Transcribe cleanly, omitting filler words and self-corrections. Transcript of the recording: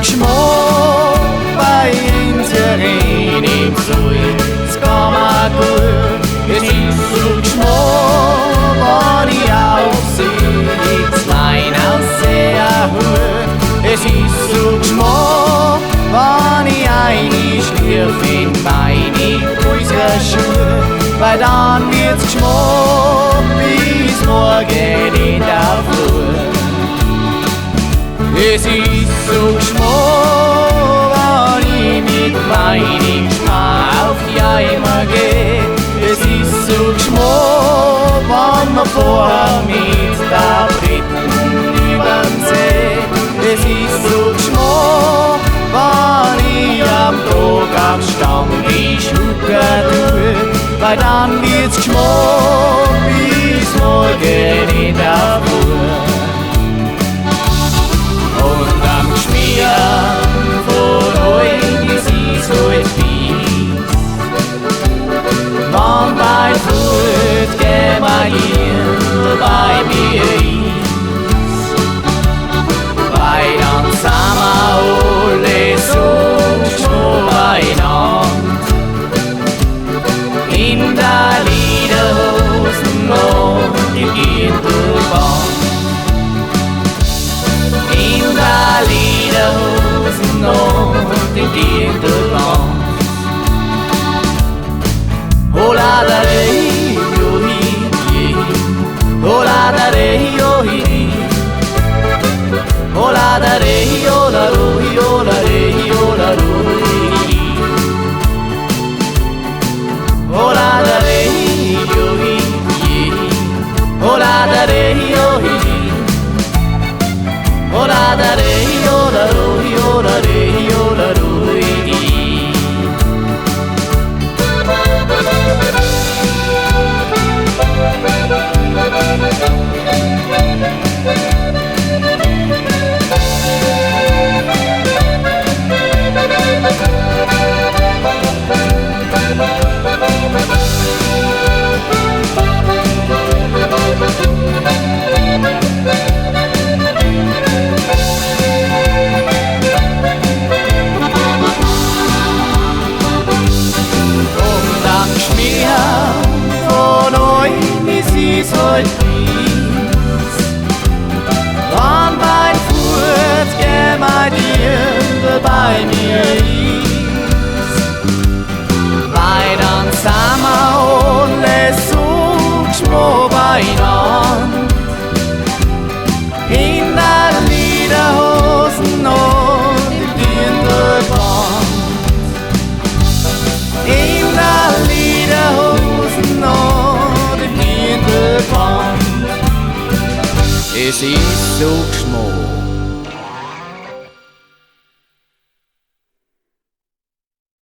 geschmack bei unseren im Sohn, es kann mir gut. Es ist so geschmack, wenn ich aufsehe, das Lein aus sehr hoch. Es ist so geschmack, wenn ich eine schlürfe in meine größere Schuhe, weil dann wird's geschmack bis morgen in der Flur. Es ist so geschmack, wenn ich mit meinem Geschmack auf die Eimer geh. Es ist so geschmack, wenn man vorher mit der Briten überm See. Es ist so geschmack, wenn ich am Tag am Stammtisch hucken tue, weil dann wird's geschmack bis morgen in der Früh. Und am Schmieren von euch ist es heute fies. Wenn bei Flut gehen wir hier bei mir ist, weil dann sind wir alle so schon beieinander. In der Lederhosen und im Gürtelband. In der Lederhosen und im Gürtelband. Hola da rei, yo hi, hola da rei, yo hi. Hola da rei, hola roi, hola rei, hola roi. Hola da rei, yo hi, hola da rei, yo hi. Hola da rei, hola roi, hola rei, hola roi. Von euch ist es heute fies. Wann mein Fuß geh mein Dirndl bei mir ist, weil dann sind wir alle so geschmack beieinander. In der Lederhosen und im Dirndlband. In der Lederhosen und im Dirndlband. Es ist so geschmack.